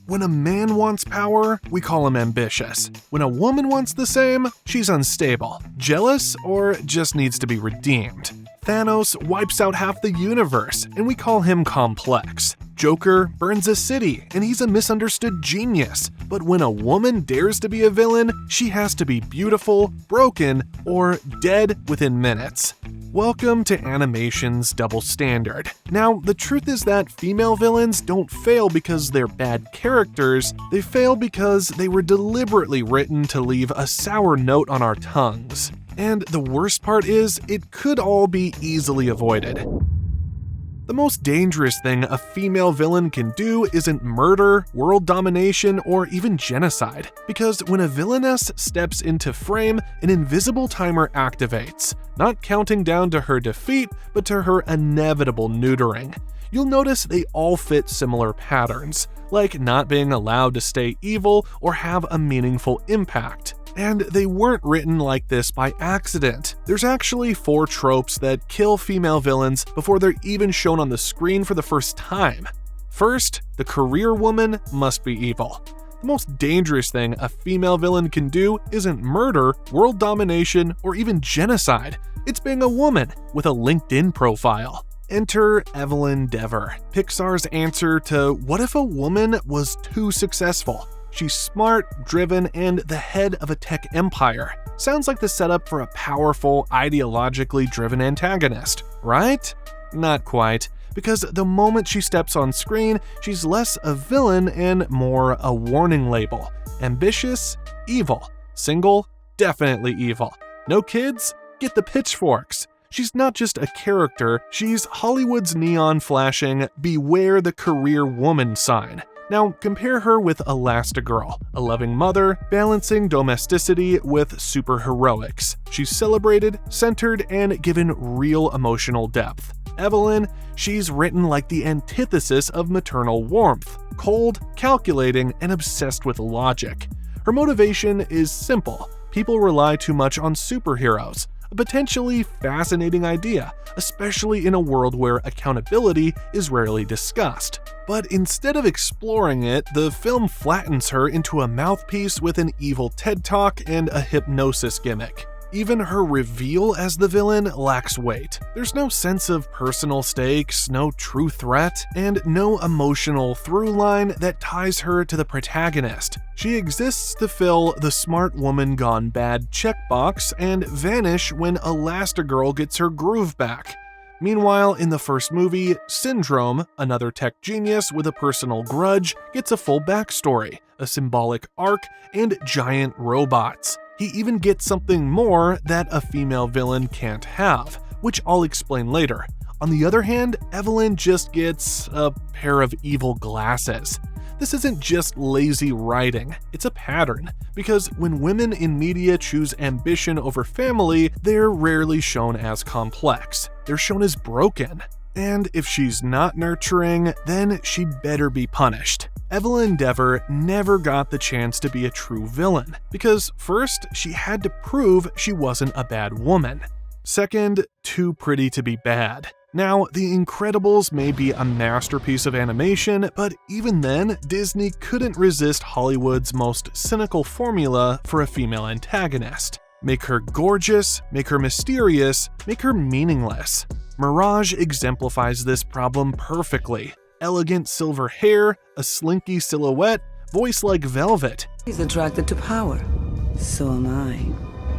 When a man wants power, we call him ambitious. When a woman wants the same, she's unstable, jealous, or just needs to be redeemed. Thanos wipes out half the universe, and we call him complex. Joker burns a city, and he's a misunderstood genius. But when a woman dares to be a villain, she has to be beautiful, broken, or dead within minutes. Welcome to animation's double standard. Now, the truth is that female villains don't fail because they're bad characters, they fail because they were deliberately written to leave a sour note on our tongues. And the worst part is, it could all be easily avoided. The most dangerous thing a female villain can do isn't murder, world domination, or even genocide, because when a villainess steps into frame, an invisible timer activates, not counting down to her defeat, but to her inevitable neutering. You'll notice they all fit similar patterns, like not being allowed to stay evil or have a meaningful impact. And they weren't written like this by accident. There's actually 4 tropes that kill female villains before they're even shown on the screen for the first time. First, the career woman must be evil. The most dangerous thing a female villain can do isn't murder, world domination, or even genocide. It's being a woman with a LinkedIn profile. Enter Evelyn Theyre, Pixar's answer to what if a woman was too successful? She's smart, driven, and the head of a tech empire. Sounds like the setup for a powerful, ideologically driven antagonist, right? Not quite, because the moment she steps on screen, she's less a villain and more a warning label. Ambitious? Evil. Single? Definitely evil. No kids? Get the pitchforks. She's not just a character, she's Hollywood's neon flashing, beware the career woman sign. Now, compare her with Elastigirl, a loving mother, balancing domesticity with superheroics. She's celebrated, centered, and given real emotional depth. Evelyn, she's written like the antithesis of maternal warmth, cold, calculating, and obsessed with logic. Her motivation is simple. People rely too much on superheroes. A potentially fascinating idea, especially in a world where accountability is rarely discussed. But instead of exploring it, the film flattens her into a mouthpiece with an evil TED Talk and a hypnosis gimmick. Even her reveal as the villain lacks weight. There's no sense of personal stakes, no true threat, and no emotional through line that ties her to the protagonist. She exists to fill the smart woman gone bad checkbox and vanish when Elastigirl gets her groove back. Meanwhile, in the first movie, Syndrome, another tech genius with a personal grudge, gets a full backstory, a symbolic arc, and giant robots. He even gets something more that a female villain can't have, which I'll explain later. On the other hand, Evelyn just gets a pair of evil glasses. This isn't just lazy writing, it's a pattern, because when women in media choose ambition over family, they're rarely shown as complex. They're shown as broken. And if she's not nurturing, then she'd better be punished. Evelyn Theyre never got the chance to be a true villain, because first, she had to prove she wasn't a bad woman. Second, too pretty to be bad. Now, The Incredibles may be a masterpiece of animation, but even then, Disney couldn't resist Hollywood's most cynical formula for a female antagonist. Make her gorgeous, make her mysterious, make her meaningless. Mirage exemplifies this problem perfectly. Elegant silver hair, a slinky silhouette, voice like velvet. He's attracted to power. So am I.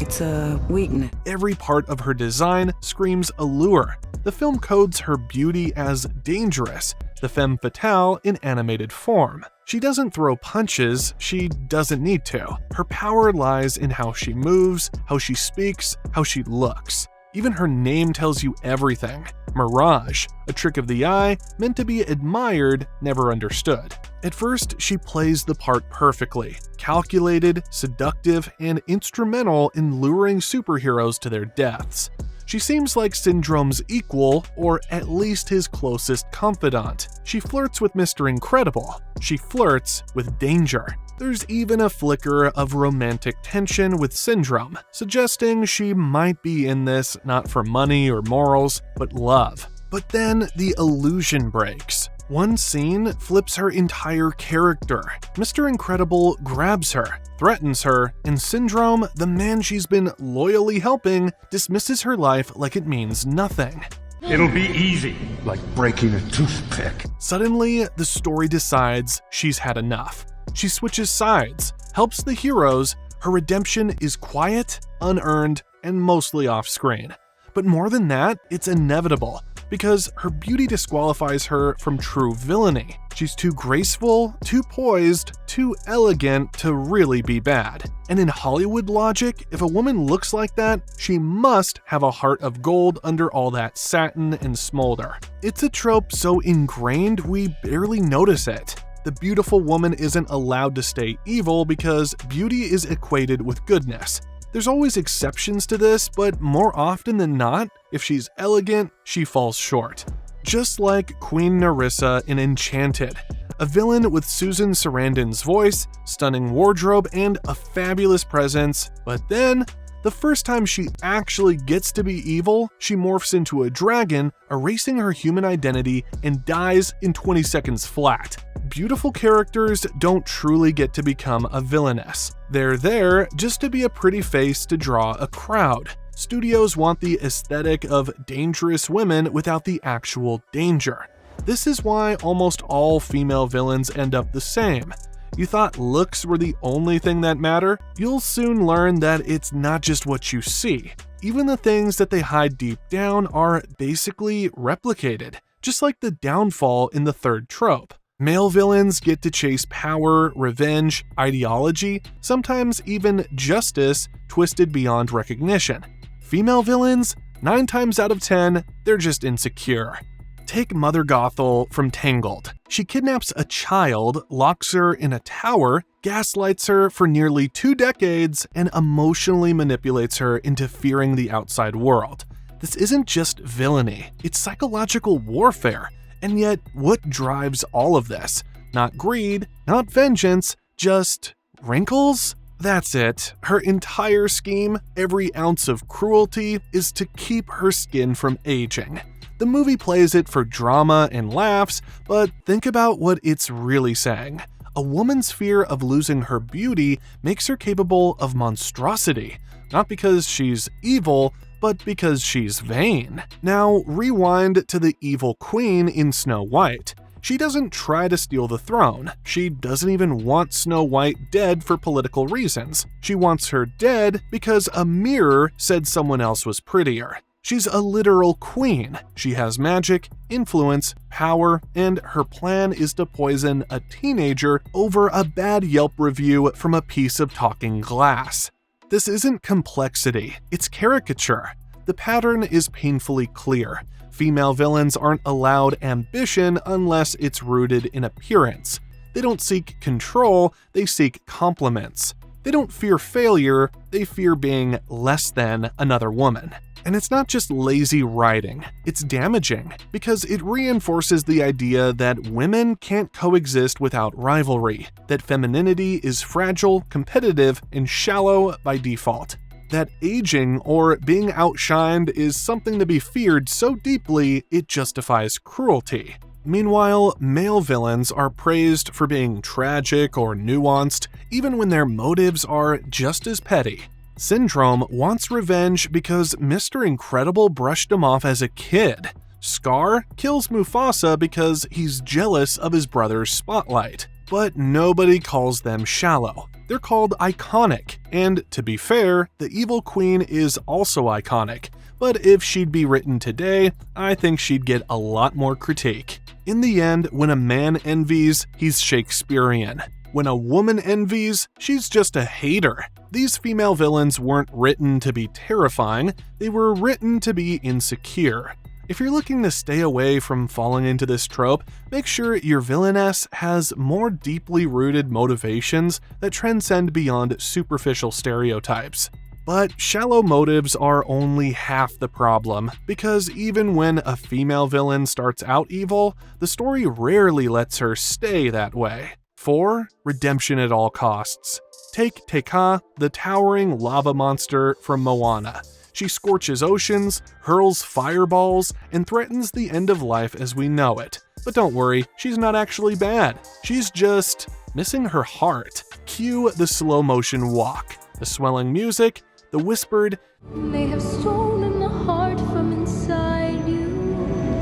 It's a weakness. Every part of her design screams allure. The film codes her beauty as dangerous, the femme fatale in animated form. She doesn't throw punches, she doesn't need to. Her power lies in how she moves, how she speaks, how she looks. Even her name tells you everything. Mirage, a trick of the eye, meant to be admired, never understood. At first, she plays the part perfectly, calculated, seductive, and instrumental in luring superheroes to their deaths. She seems like Syndrome's equal, or at least his closest confidant. She flirts with Mr. Incredible. She flirts with danger. There's even a flicker of romantic tension with Syndrome, suggesting she might be in this not for money or morals, but love. But then the illusion breaks. One scene flips her entire character. Mr. Incredible grabs her, threatens her, and Syndrome, the man she's been loyally helping, dismisses her life like it means nothing. It'll be easy, like breaking a toothpick. Suddenly, the story decides she's had enough. She switches sides, helps the heroes. Her redemption is quiet, unearned, and mostly off-screen. But more than that, it's inevitable, because her beauty disqualifies her from true villainy. She's too graceful, too poised, too elegant to really be bad. And in Hollywood logic, if a woman looks like that, she must have a heart of gold under all that satin and smolder. It's a trope so ingrained we barely notice it. The beautiful woman isn't allowed to stay evil because beauty is equated with goodness. There's always exceptions to this, but more often than not, if she's elegant, she falls short. Just like Queen Nerissa in Enchanted, a villain with Susan Sarandon's voice, stunning wardrobe, and a fabulous presence, but then, the first time she actually gets to be evil, she morphs into a dragon, erasing her human identity, and dies in 20 seconds flat. Beautiful characters don't truly get to become a villainess. They're there just to be a pretty face to draw a crowd. Studios want the aesthetic of dangerous women without the actual danger. This is why almost all female villains end up the same. You thought looks were the only thing that matter? You'll soon learn that it's not just what you see. Even the things that they hide deep down are basically replicated, just like the downfall in the third trope. Male villains get to chase power, revenge, ideology, sometimes even justice twisted beyond recognition. Female villains, 9 times out of 10, they're just insecure. Take Mother Gothel from Tangled. She kidnaps a child, locks her in a tower, gaslights her for nearly 2 decades, and emotionally manipulates her into fearing the outside world. This isn't just villainy, it's psychological warfare. And yet, what drives all of this? Not greed, not vengeance, just wrinkles? That's it. Her entire scheme, every ounce of cruelty, is to keep her skin from aging. The movie plays it for drama and laughs, but think about what it's really saying. A woman's fear of losing her beauty makes her capable of monstrosity, not because she's evil, but because she's vain. Now, rewind to the evil queen in Snow White. She doesn't try to steal the throne. She doesn't even want Snow White dead for political reasons. She wants her dead because a mirror said someone else was prettier. She's a literal queen. She has magic, influence, power, and her plan is to poison a teenager over a bad Yelp review from a piece of talking glass. This isn't complexity, it's caricature. The pattern is painfully clear. Female villains aren't allowed ambition unless it's rooted in appearance. They don't seek control, they seek compliments. They don't fear failure, they fear being less than another woman. And it's not just lazy writing, it's damaging, because it reinforces the idea that women can't coexist without rivalry, that femininity is fragile, competitive, and shallow by default, that aging or being outshined is something to be feared so deeply it justifies cruelty. Meanwhile, male villains are praised for being tragic or nuanced, even when their motives are just as petty. Syndrome wants revenge because Mr. Incredible brushed him off as a kid. Scar kills Mufasa because he's jealous of his brother's spotlight. But nobody calls them shallow. They're called iconic, and to be fair, the evil queen is also iconic. But if she'd be written today, I think she'd get a lot more critique. In the end, when a man envies, he's Shakespearean. When a woman envies, she's just a hater. These female villains weren't written to be terrifying, they were written to be insecure. If you're looking to stay away from falling into this trope, make sure your villainess has more deeply rooted motivations that transcend beyond superficial stereotypes. But shallow motives are only half the problem, because even when a female villain starts out evil, the story rarely lets her stay that way. 4. Redemption at all costs. Take Te Kā, the towering lava monster from Moana. She scorches oceans, hurls fireballs, and threatens the end of life as we know it. But don't worry, she's not actually bad. She's just missing her heart. Cue the slow motion walk, the swelling music, the whispered, "They have stolen the heart from inside you,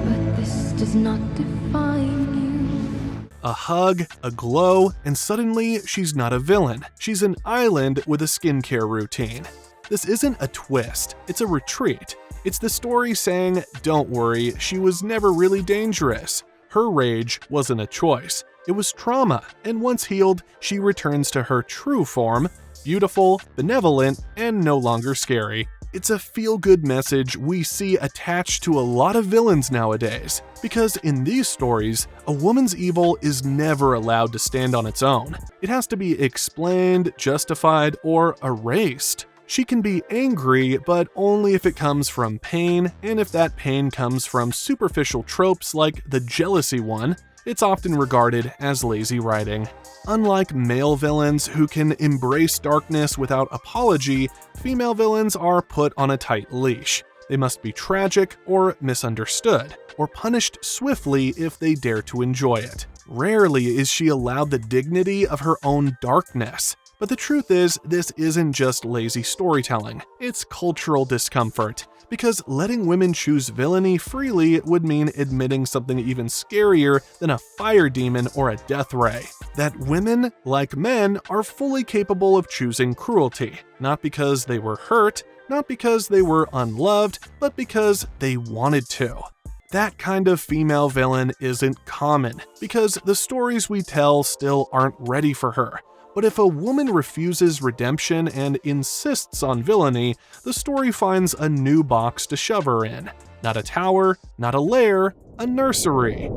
but this does not define you." a hug, a glow, and suddenly she's not a villain. She's an island with a skincare routine. This isn't a twist, it's a retreat. It's the story saying, don't worry, she was never really dangerous. Her rage wasn't a choice. It was trauma, and once healed, she returns to her true form, beautiful, benevolent, and no longer scary. It's a feel-good message we see attached to a lot of villains nowadays, because in these stories, a woman's evil is never allowed to stand on its own. It has to be explained, justified, or erased. She can be angry, but only if it comes from pain, and if that pain comes from superficial tropes like the jealousy one, it's often regarded as lazy writing. Unlike male villains who can embrace darkness without apology, female villains are put on a tight leash. They must be tragic or misunderstood, or punished swiftly if they dare to enjoy it. Rarely is she allowed the dignity of her own darkness. But the truth is, this isn't just lazy storytelling, it's cultural discomfort. Because letting women choose villainy freely would mean admitting something even scarier than a fire demon or a death ray. That women, like men, are fully capable of choosing cruelty. Not because they were hurt, not because they were unloved, but because they wanted to. That kind of female villain isn't common, because the stories we tell still aren't ready for her. But if a woman refuses redemption and insists on villainy, the story finds a new box to shove her in. Not a tower, not a lair, a nursery.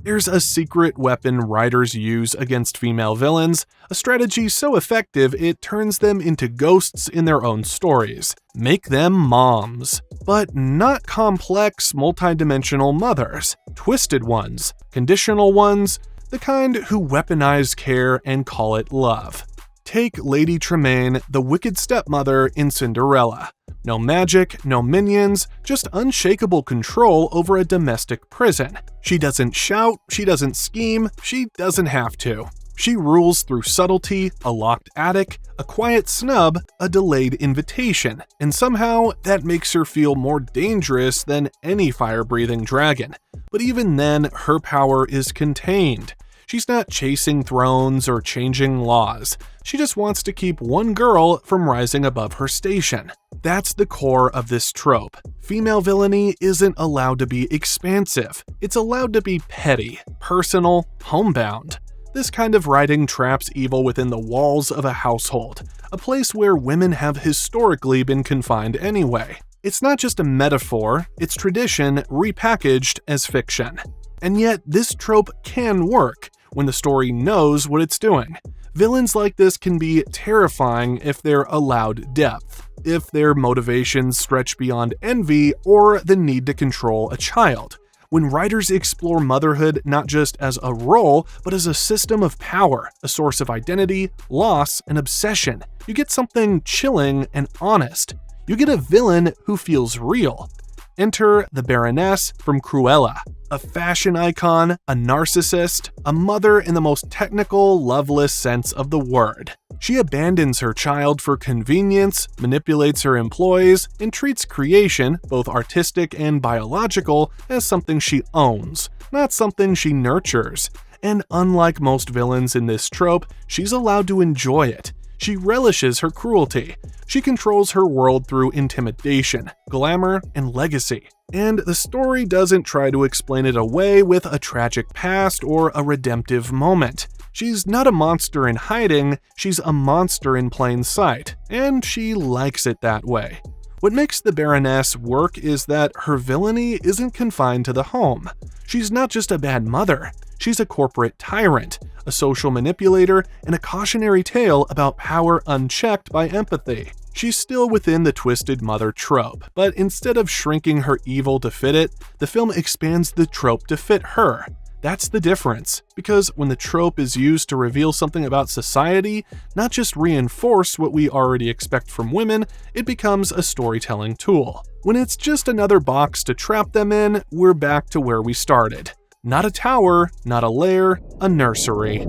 There's a secret weapon writers use against female villains, a strategy so effective it turns them into ghosts in their own stories. Make them moms. But not complex, multidimensional mothers. Twisted ones, conditional ones, the kind who weaponize care and call it love. Take Lady Tremaine, the wicked stepmother in Cinderella. No magic, no minions, just unshakable control over a domestic prison. She doesn't shout, she doesn't scheme, she doesn't have to. She rules through subtlety, a locked attic, a quiet snub, a delayed invitation, and somehow that makes her feel more dangerous than any fire-breathing dragon. But even then, her power is contained. She's not chasing thrones or changing laws. She just wants to keep one girl from rising above her station. That's the core of this trope. Female villainy isn't allowed to be expansive. It's allowed to be petty, personal, homebound. This kind of writing traps evil within the walls of a household, a place where women have historically been confined anyway. It's not just a metaphor, it's tradition repackaged as fiction. And yet, this trope can work when the story knows what it's doing. Villains like this can be terrifying if they're allowed depth, if their motivations stretch beyond envy or the need to control a child. When writers explore motherhood not just as a role, but as a system of power, a source of identity, loss, and obsession, you get something chilling and honest. You get a villain who feels real. Enter the Baroness from Cruella, a fashion icon, a narcissist, a mother in the most technical, loveless sense of the word. She abandons her child for convenience, manipulates her employees, and treats creation, both artistic and biological, as something she owns, not something she nurtures. And unlike most villains in this trope, she's allowed to enjoy it. She relishes her cruelty. She controls her world through intimidation, glamour, and legacy. And the story doesn't try to explain it away with a tragic past or a redemptive moment. She's not a monster in hiding, she's a monster in plain sight, and she likes it that way. What makes the Baroness work is that her villainy isn't confined to the home. She's not just a bad mother, she's a corporate tyrant, a social manipulator, and a cautionary tale about power unchecked by empathy. She's still within the twisted mother trope, but instead of shrinking her evil to fit it, the film expands the trope to fit her. That's the difference, because when the trope is used to reveal something about society, not just reinforce what we already expect from women, it becomes a storytelling tool. When it's just another box to trap them in, we're back to where we started. Not a tower, not a lair, a nursery.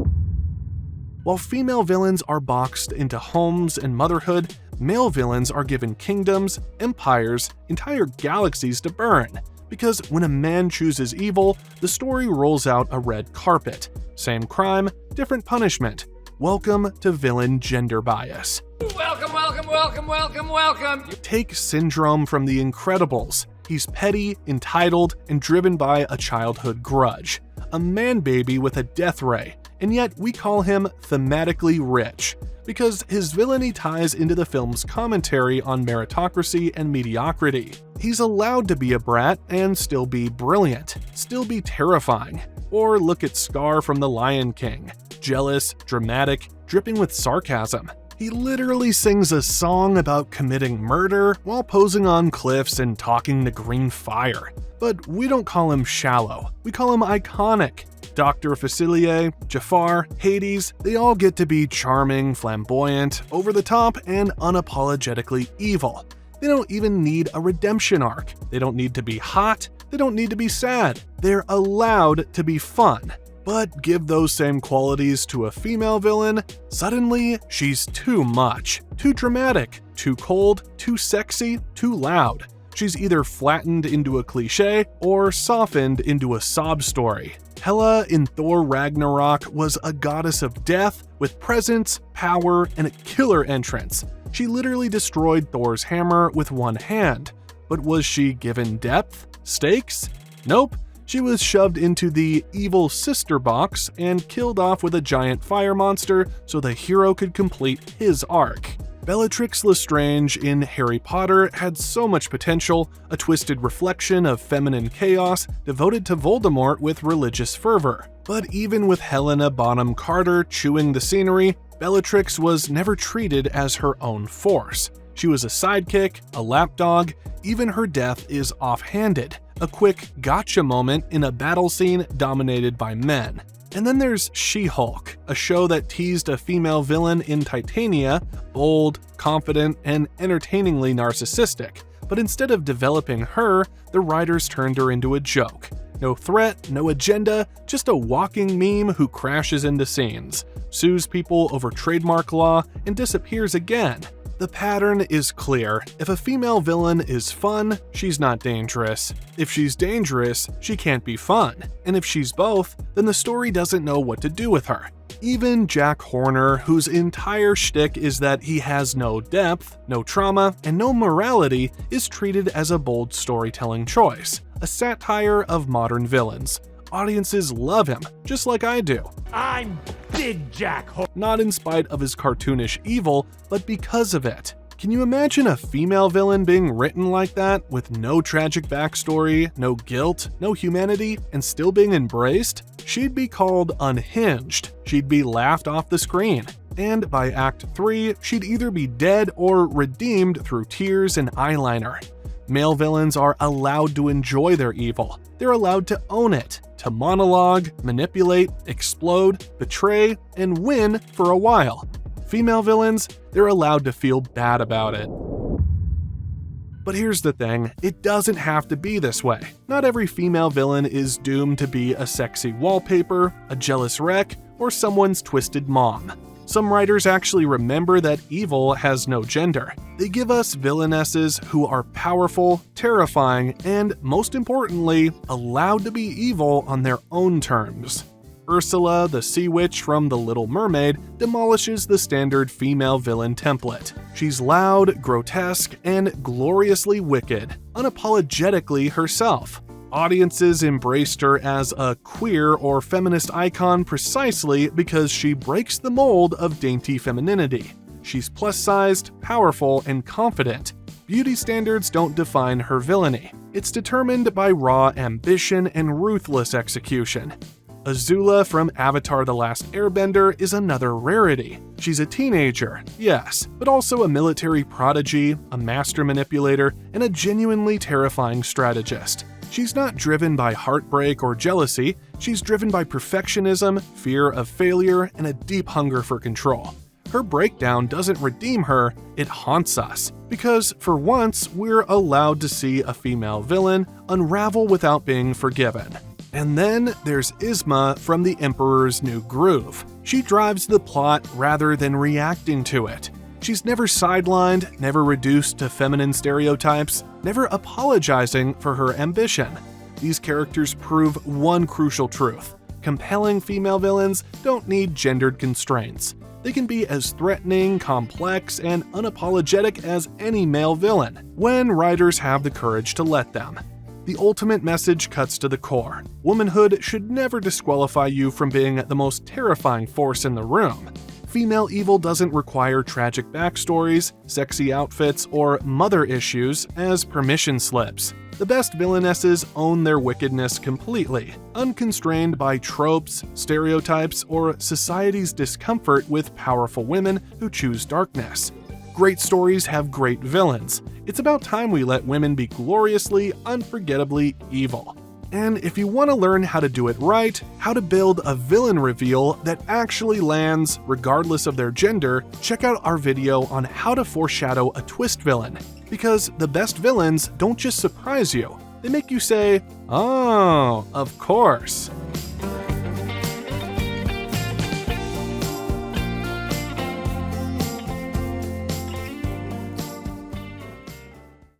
While female villains are boxed into homes and motherhood, male villains are given kingdoms, empires, entire galaxies to burn. Because when a man chooses evil, the story rolls out a red carpet. Same crime, different punishment. Welcome to villain gender bias. Welcome, welcome, welcome, welcome, welcome. Take Syndrome from The Incredibles. He's petty, entitled, and driven by a childhood grudge. A man-baby with a death ray, and yet we call him thematically rich, because his villainy ties into the film's commentary on meritocracy and mediocrity. He's allowed to be a brat and still be brilliant, still be terrifying. Or look at Scar from The Lion King. Jealous, dramatic, dripping with sarcasm. He literally sings a song about committing murder while posing on cliffs and talking to green fire. But we don't call him shallow, we call him iconic. Dr. Facilier, Jafar, Hades, they all get to be charming, flamboyant, over the top, and unapologetically evil. They don't even need a redemption arc. They don't need to be hot. They don't need to be sad. They're allowed to be fun. But give those same qualities to a female villain, suddenly she's too much, too dramatic, too cold, too sexy, too loud. She's either flattened into a cliche or softened into a sob story. Hela in Thor Ragnarok was a goddess of death with presence, power, and a killer entrance. She literally destroyed Thor's hammer with one hand. But was she given depth? Stakes? Nope. She was shoved into the evil sister box and killed off with a giant fire monster so the hero could complete his arc. Bellatrix Lestrange in Harry Potter had so much potential, a twisted reflection of feminine chaos devoted to Voldemort with religious fervor. But even with Helena Bonham Carter chewing the scenery, Bellatrix was never treated as her own force. She was a sidekick, a lapdog, even her death is offhanded, a quick gotcha moment in a battle scene dominated by men. And then there's She-Hulk, a show that teased a female villain in Titania, bold, confident, and entertainingly narcissistic. But instead of developing her, the writers turned her into a joke. No threat, no agenda, just a walking meme who crashes into scenes, sues people over trademark law, and disappears again. The pattern is clear. If a female villain is fun, she's not dangerous. If she's dangerous, she can't be fun. And if she's both, then the story doesn't know what to do with her. Even Jack Horner, whose entire shtick is that he has no depth, no trauma, and no morality, is treated as a bold storytelling choice, a satire of modern villains. Audiences love him, just like I do. I'm Big Jack Horner. Not in spite of his cartoonish evil, but because of it. Can you imagine a female villain being written like that, with no tragic backstory, no guilt, no humanity, and still being embraced? She'd be called unhinged. She'd be laughed off the screen. And by Act 3, she'd either be dead or redeemed through tears and eyeliner. Male villains are allowed to enjoy their evil. They're allowed to own it, to monologue, manipulate, explode, betray, and win for a while. Female villains, they're allowed to feel bad about it. But here's the thing, it doesn't have to be this way. Not every female villain is doomed to be a sexy wallpaper, a jealous wreck, or someone's twisted mom. Some writers actually remember that evil has no gender. They give us villainesses who are powerful, terrifying, and most importantly, allowed to be evil on their own terms. Ursula, the sea witch from The Little Mermaid, demolishes the standard female villain template. She's loud, grotesque, and gloriously wicked, unapologetically herself. Audiences embraced her as a queer or feminist icon precisely because she breaks the mold of dainty femininity. She's plus-sized, powerful, and confident. Beauty standards don't define her villainy. It's determined by raw ambition and ruthless execution. Azula from Avatar: The Last Airbender is another rarity. She's a teenager, yes, but also a military prodigy, a master manipulator, and a genuinely terrifying strategist. She's not driven by heartbreak or jealousy, She's driven by perfectionism, fear of failure, and a deep hunger for control. Her breakdown doesn't redeem her, it haunts us. Because, for once, we're allowed to see a female villain unravel without being forgiven. And then there's Yzma from The Emperor's New Groove. She drives the plot rather than reacting to it. She's never sidelined, never reduced to feminine stereotypes, never apologizing for her ambition. These characters prove one crucial truth: compelling female villains don't need gendered constraints. They can be as threatening, complex, and unapologetic as any male villain, when writers have the courage to let them. The ultimate message cuts to the core. Womanhood should never disqualify you from being the most terrifying force in the room. Female evil doesn't require tragic backstories, sexy outfits, or mother issues as permission slips. The best villainesses own their wickedness completely, unconstrained by tropes, stereotypes, or society's discomfort with powerful women who choose darkness. Great stories have great villains. It's about time we let women be gloriously, unforgettably evil. And if you want to learn how to do it right, how to build a villain reveal that actually lands regardless of their gender, check out our video on how to foreshadow a twist villain. Because the best villains don't just surprise you, they make you say, "Oh, of course."